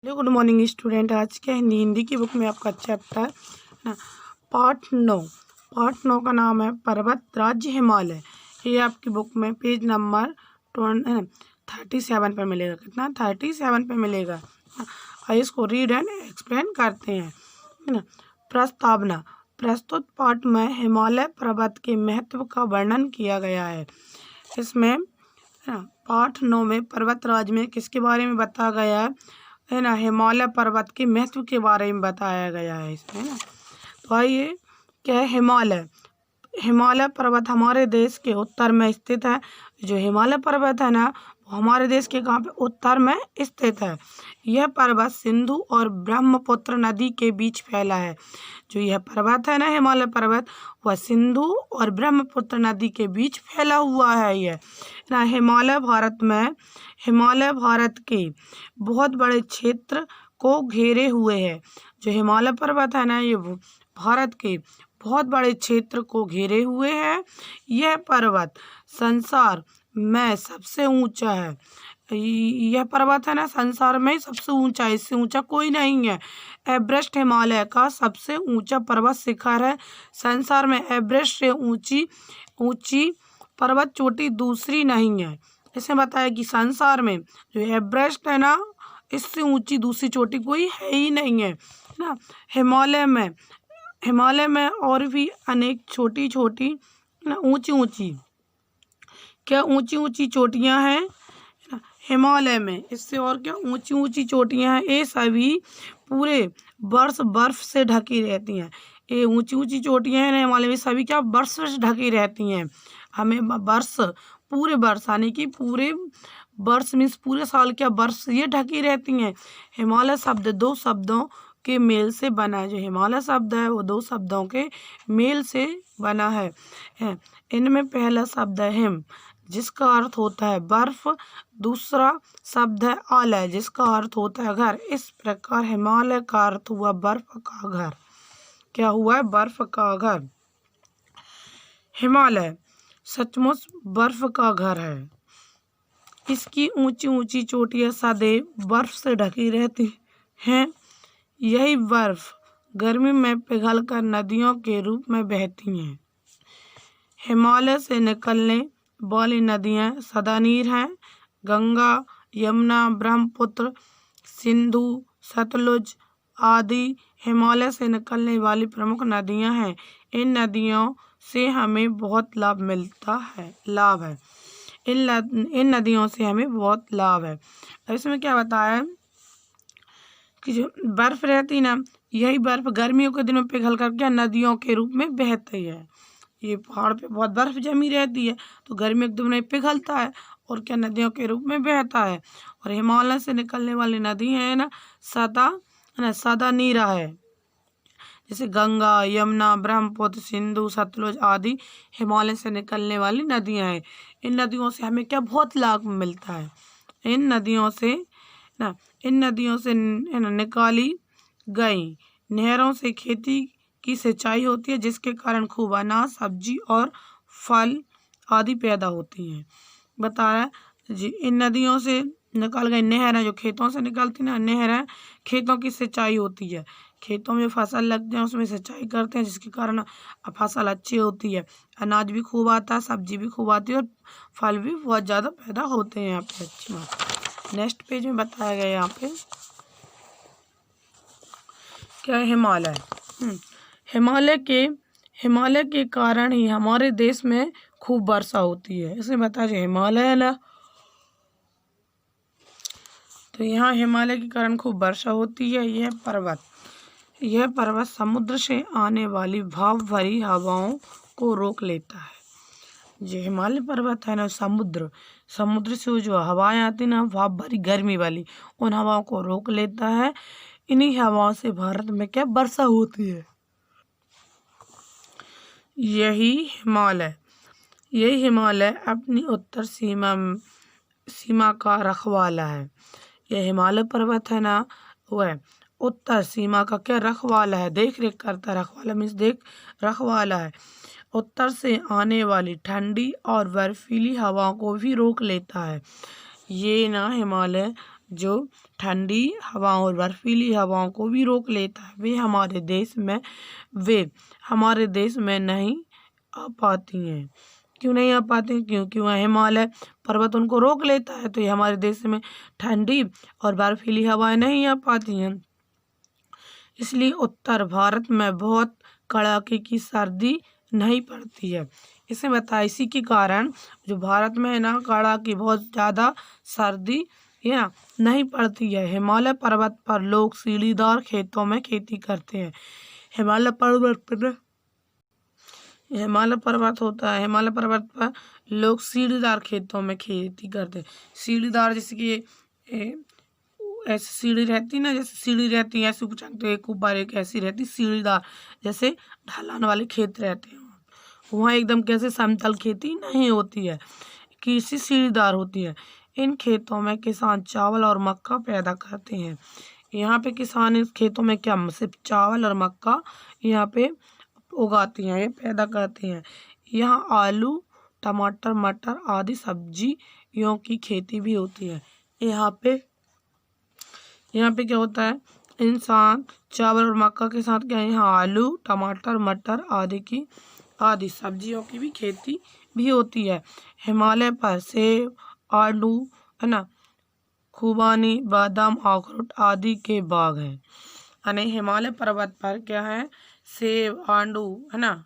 Hello good morning student. आज के हिंदी की बुक में आपका चैप्टर ना पार्ट 9 का नाम है पर्वत राज्य हिमालय। ये आपकी बुक में पेज नंबर 37 पे मिलेगा। कितना 37 पे मिलेगा। आइए इसको रीड एंड एक्सप्लेन करते हैं, है ना। प्रस्तावना। प्रस्तुत पाठ में हिमालय पर्वत के महत्व का वर्णन किया गया है। इसमें पाठ 9 में पर्वत राज में किसके बारे में बताया गया है ना, हिमालय पर्वत के महत्व के बारे में बताया गया है इसमें ना। तो आइए, क्या है हिमालय। हिमालय पर्वत हमारे देश के उत्तर में स्थित है। जो हिमालय पर्वत है ना, वो हमारे देश के कहाँ पे, उत्तर में स्थित है। यह पर्वत सिंधु और ब्रह्मपुत्र नदी के बीच फैला है। जो यह पर्वत है ना, हिमालय पर्वत, वह सिंधु और ब्रह्मपुत्र नदी के बीच फैला हुआ है। यह ना हिमालय भारत के बहुत बड़े क्षेत्र को घेरे हुए है। जो हिमालय पर्वत है ना, ये भारत के बहुत बड़े क्षेत्र को घेरे हुए है। यह पर्वत संसार में सबसे ऊंचा है। यह पर्वत है ना, संसार में सबसे ऊंचा है, इससे ऊंचा कोई नहीं है। एवरेस्ट हिमालय का सबसे ऊंचा पर्वत शिखर है। संसार में एवरेस्ट से ऊंची पर्वत चोटी दूसरी नहीं है। इसे बताया कि संसार में जो एवरेस्ट है ना, इससे ऊंची दूसरी चोटी कोई है ही नहीं है ना। हिमालय में और भी अनेक छोटी छोटी ना ऊंची ऊंची चोटियां हैं हिमालय में। इससे और क्या ऊंची ऊंची चोटियां हैं। ये सभी पूरे वर्ष बर्फ से ढकी रहती हैं। ये ऊंची ऊंची चोटियां हैं ना हिमालय में, सभी क्या बर्फ से ढकी रहती हैं। हमें पूरे वर्ष यानी कि पूरे वर्ष मीन्स पूरे साल क्या वर्ष ये ढकी रहती हैं। हिमालय शब्द दो शब्दों के मेल से बना है। जो हिमालय शब्द है वो दो शब्दों के मेल से बना है। इनमें पहला शब्द है हिम, जिसका अर्थ होता है बर्फ। दूसरा शब्द है आलय, जिसका अर्थ होता है घर। इस प्रकार हिमालय का अर्थ हुआ बर्फ का घर। क्या हुआ है? बर्फ का घर। हिमालय सचमुच बर्फ का घर है। इसकी ऊंची ऊंची चोटियां सदैव बर्फ से ढकी रहती हैं। यही बर्फ गर्मी में पिघलकर नदियों के रूप में बहती हैं। हिमालय से निकलने वाली नदियां सदानीर हैं। गंगा, यमुना, ब्रह्मपुत्र, सिंधु, सतलुज आदि हिमालय से निकलने वाली प्रमुख नदियां हैं। इन नदियों से हमें बहुत लाभ है। इन नदियों से हमें बहुत लाभ है। अब इसमें क्या बताया है कि जो बर्फ रहती ना, यही बर्फ गर्मियों के दिनों में पिघल कर क्या नदियों के रूप में बहती है। ये पहाड़ पे बहुत बर्फ जमी रहती है, तो गर्मियों के दिनों में पिघलता है और क्या नदियों के रूप में बहता है। और हिमालय से निकलने वाली नदी है ना, सदा नीरा है। जैसे गंगा, यमुना, ब्रह्मपुत्र, सिंधु, सतलुज आदि हिमालय से निकलने वाली नदियां हैं। इन नदियों से हमें क्या बहुत लाभ मिलता है। इन नदियों से निकाली गई नहरों से खेती की सिंचाई होती है, जिसके कारण खूब अनाज, सब्जी और फल आदि पैदा होती हैं। बताया जी, इन नदियों से निकल गई नहर है, जो खेतों से निकलती ना नहर है, खेतों की सिंचाई होती है। खेतों में फसल लगते हैं, उसमें सिंचाई करते हैं, जिसके कारण फसल अच्छी होती है, अनाज भी खूब आता है, सब्जी भी खूब आती है और फल भी बहुत ज़्यादा पैदा होते हैं यहाँ पे। अच्छी बात। नेक्स्ट पेज में बताया गया यहाँ पे क्या है हिमालय। हिमालय के कारण ही हमारे देश में खूब वर्षा होती है। इसे बताया जाए हिमालय है ना, तो यहाँ हिमालय के कारण खूब वर्षा होती है। यह पर्वत समुद्र से आने वाली भाप भरी हवाओं को रोक लेता है। जो हिमालय पर्वत है ना, समुद्र से जो हवाएं आती ना, भाप भरी गर्मी वाली, उन हवाओं को रोक लेता है। इन्हीं हवाओं से भारत में क्या वर्षा होती है। यही हिमालय अपनी उत्तर सीमा का रखवाला है। यह हिमालय पर्वत है ना, वह उत्तर सीमा का क्या रखवाला है, देख रेख करता है। रखवाला मीन्स रखवाला है। उत्तर से आने वाली ठंडी और बर्फीली हवाओं को भी रोक लेता है। ये ना हिमालय जो ठंडी हवाओं और बर्फीली हवाओं को भी रोक लेता है, वे हमारे देश में नहीं आ पाती हैं। क्यों नहीं आ पाती हैं? क्योंकि वह हिमालय पर्वत उनको रोक लेता है, तो ये हमारे देश में ठंडी और बर्फीली हवाएं नहीं आ पाती हैं। इसलिए उत्तर भारत में बहुत कड़ाके की सर्दी नहीं पड़ती है। इसे बताया, इसी के कारण जो भारत में है ना, कड़ाके बहुत ज़्यादा सर्दी या नहीं पड़ती है। हिमालय पर्वत पर लोग सीढ़ीदार खेतों में खेती करते हैं। हिमालय पर्वत होता है, हिमालय पर्वत पर लोग सीढ़ीदार खेतों में खेती करते हैं। सीढ़ीदार जैसे कि ऐसी सीढ़ी रहती ना, जैसे सीढ़ी रहती है ऐसे ऊपर तो एक ऊपर एक ऐसी रहती सीढ़ीदार, जैसे ढलान वाले खेत रहते हैं। वहाँ एकदम कैसे समतल खेती नहीं होती है, कृषि सीढ़ीदार होती है। इन खेतों में किसान चावल और मक्का पैदा करते हैं। यहाँ पे किसान इस खेतों में क्या सिर्फ चावल और मक्का यहाँ पे उगाती हैं, ये पैदा करते हैं। यहाँ आलू, टमाटर, मटर आदि सब्जियों की खेती भी होती है। यहाँ पे क्या होता है, इंसान चावल और मक्का के साथ क्या है, यहाँ आलू, टमाटर, मटर आदि सब्जियों की भी खेती भी होती है। हिमालय पर सेब, आलू है ना, खुबानी, बादाम, अखरोट आदि के बाग हैं। यानी हिमालय पर्वत पर क्या है, सेब, आलू है ना,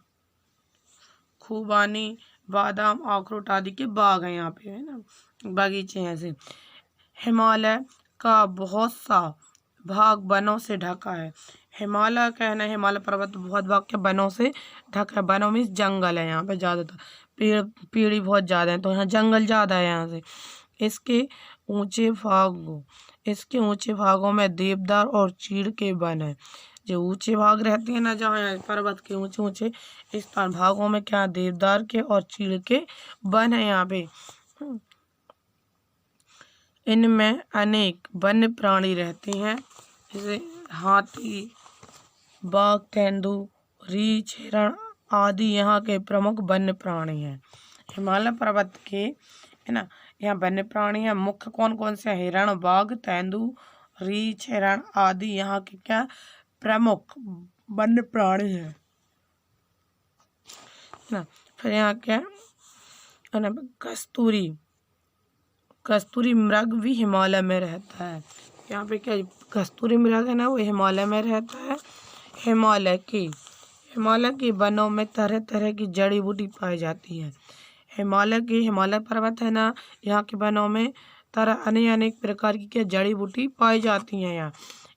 खुबानी, बादाम, अखरोट आदि के बाग हैं। यहाँ पे है ना, बगीचे हैं ऐसे। हिमालय का बहुत सा भाग वनों से ढका है। हिमालय का है ना, हिमालय पर्वत बहुत भाग के वनों से ढका है। वनों में जंगल है, यहाँ पे ज़्यादातर पेड़ ही बहुत ज़्यादा है, तो यहाँ जंगल ज़्यादा है यहाँ से। इसके ऊंचे भागों में देवदार और चीड़ के वन है। जो ऊंचे भाग रहते हैं ना, जहाँ पर्वत के ऊंचे ऊंचे स्थान भागों में क्या देवदार के और चीड़ के वन है यहाँ पे। इनमें अनेक वन्य प्राणी रहते हैं, जैसे हाथी, बाघ, तेंदुआ, रीछ, हिरण आदि यहाँ के प्रमुख वन्य प्राणी हैं। हिमालय पर्वत के है ना, यहाँ वन्य प्राणी हैं। मुख्य कौन कौन से? हिरण, बाघ, तेंदुआ, रीछ, हिरण आदि यहाँ के क्या प्रमुख वन्य प्राणी हैं ना। फिर यहाँ क्या है ना, कस्तूरी मृग भी हिमालय में रहता है। यहाँ पे क्या कस्तूरी मृग है ना, वो हिमालय में रहता है। हिमालय के वनों में तरह तरह की जड़ी बूटी पाई जाती है। हिमालय पर्वत है ना, यहाँ के वनों में अनेक प्रकार की क्या जड़ी बूटी पाई जाती हैं यहाँ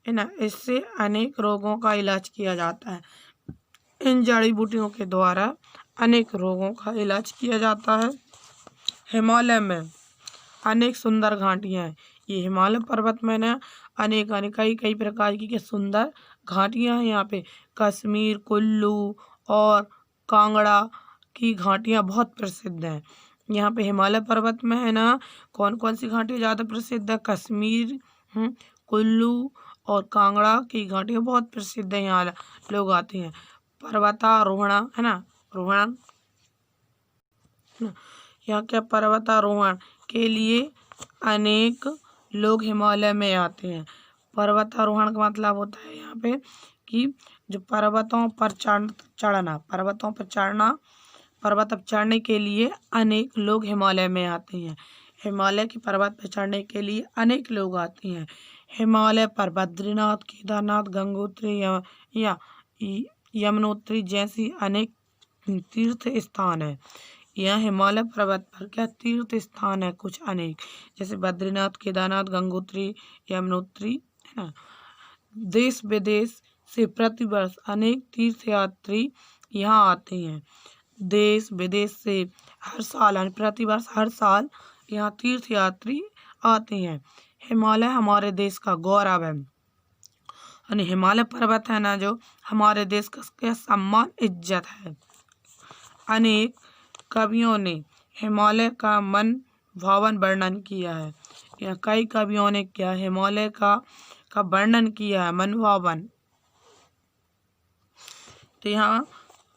है ना। इससे अनेक रोगों का इलाज किया जाता है। इन जड़ी बूटियों के द्वारा अनेक रोगों का इलाज किया जाता है। हिमालय में अनेक सुंदर घाटियाँ हैं। ये हिमालय पर्वत में ना अनेक कई प्रकार की सुंदर घाटियाँ हैं। यहाँ पे कश्मीर, कुल्लू और कांगड़ा की घाटियाँ बहुत प्रसिद्ध हैं। यहाँ पे हिमालय पर्वत में है ना, कौन कौन सी घाटियाँ ज़्यादा प्रसिद्ध है? कश्मीर, कुल्लू और कांगड़ा की घाटियाँ बहुत प्रसिद्ध है। यहाँ लोग आते हैं। पर्वतारोहण है ना, यहाँ क्या पर्वतारोहण के लिए अनेक लोग हिमालय में आते हैं। पर्वतारोहण का मतलब होता है यहाँ पे कि जो पर्वतों पर चढ़ने के लिए अनेक लोग हिमालय में आते हैं। हिमालय की पर्वत पर चढ़ने के लिए अनेक लोग आते हैं। हिमालय पर बद्रीनाथ, केदारनाथ, गंगोत्री या यमुनोत्री जैसी अनेक तीर्थ स्थान है। यह हिमालय पर्वत पर क्या तीर्थ स्थान है कुछ अनेक, जैसे बद्रीनाथ, केदारनाथ, गंगोत्री, यमुनोत्री है ना। देश विदेश से प्रतिवर्ष अनेक तीर्थयात्री यहाँ आते हैं। देश विदेश से प्रतिवर्ष हर साल यहाँ तीर्थयात्री आते हैं। हिमालय हमारे देश का गौरव है। यानी हिमालय पर्वत है ना, जो हमारे देश का सम्मान इज्जत है। अनेक कवियों ने हिमालय का मन भावन वर्णन किया है। या कई कवियों ने क्या हिमालय का वर्णन किया है, मन भावन। तो यहाँ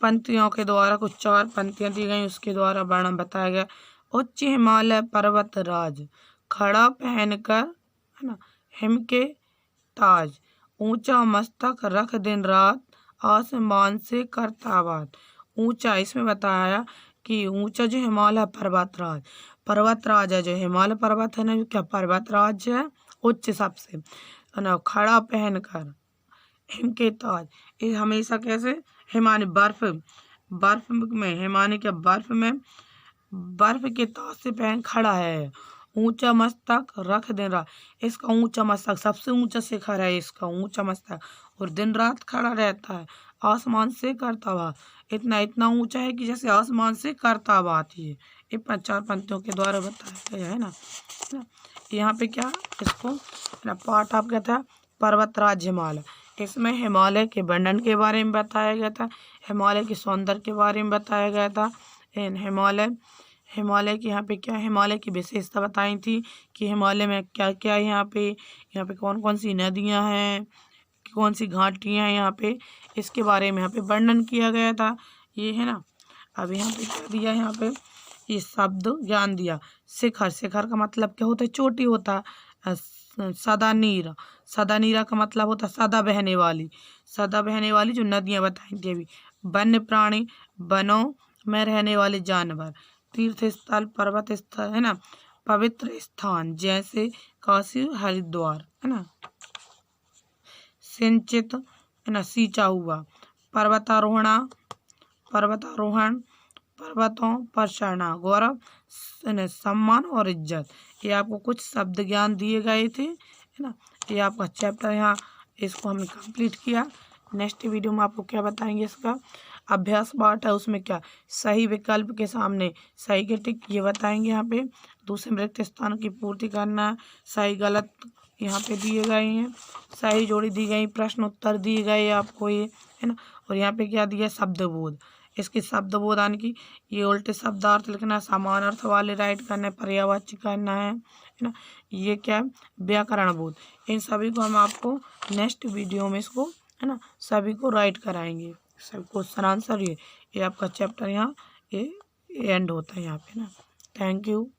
पंक्तियों के द्वारा कुछ 4 पंक्तियां दी गई, उसके द्वारा वर्णन बताया गया। उच्च हिमालय पर्वत राज खड़ा पहनकर है ना। हिम के ताज, ऊंचा मस्तक रख दिन रात, आसमान से करता बात। ऊंचा, इसमें बताया कि ऊंचा जो हिमालय पर्वतराज है, जो हिमालय पर्वत है ना, जो क्या पर्वतराज है, उच्च सबसे, है ना। खड़ा पहनकर, हिम के ताज, ये हमेशा कैसे, हिमानी बर्फ में, हिमानी के बर्फ के ताज से पहन खड़ा है। ऊंचा मस्तक रख दिन रात, इसका ऊंचा मस्तक, सबसे ऊंचा शिखर है इसका ऊंचा मस्तक, और दिन रात खड़ा रहता है। आसमान से करता बात, इतना ऊंचा है कि जैसे आसमान से करता बात। ये 4 पंक्तियों के द्वारा बताया गया है ना। यहाँ पे क्या, इसको पाठ आप क्या था, पर्वतराज हिमालय। इसमें हिमालय के वर्णन के बारे में बताया गया था, हिमालय के सौंदर्य के बारे में बताया गया था। हिमालय की यहाँ पे क्या, हिमालय की विशेषता बताई थी कि हिमालय में क्या क्या है, यहाँ पे कौन कौन सी नदियाँ हैं, कौन सी घाटियाँ हैं यहाँ पे, इसके बारे में यहाँ पे वर्णन किया गया था। ये है ना। अब यहाँ पे क्या दिया, यहाँ पे ये शब्द ज्ञान दिया। शिखर का मतलब क्या होता है, चोटी होता है। सदा नीरा का मतलब होता है सदा बहने वाली जो नदियाँ बताई थी अभी। वन्य प्राणी, वनों में रहने वाले जानवर। तीर्थ स्थल, पर्वत स्थल, है ना। पवित्र स्थान जैसे काशी हरिद्वार, है ना। सिंचित, है ना, सींचा हुआ। पर्वतारोहण, पर्वतों पर चढ़ना, गौरव, सम्मान और इज्जत। ये आपको कुछ शब्द ज्ञान दिए गए थे, है ना। ये आपका चैप्टर यहाँ, इसको हमने कंप्लीट किया। नेक्स्ट वीडियो में आपको क्या बताएंगे, इसका अभ्यास पाठ है, उसमें क्या सही विकल्प के सामने सही के टिक ये बताएंगे। यहाँ पे दूसरे रिक्त स्थान की पूर्ति करना, सही गलत यहाँ पे दिए गए हैं, सही जोड़ी दी गई, प्रश्न उत्तर दिए गए आपको, ये है ना। और यहाँ पे क्या दिया, शब्द बोध। इसके शब्द बोध आने की, ये उल्टे शब्दार्थ लिखना, समान अर्थ वाले राइट करना, पर्यायवाची करना है ना। ये क्या है, व्याकरण बोध। इन सभी को हम आपको नेक्स्ट वीडियो में इसको, है ना, सभी को राइट कराएंगे। सब क्वेश्चन आंसर ये आपका चैप्टर यहाँ ये एंड होता है यहाँ पे ना। Thank you.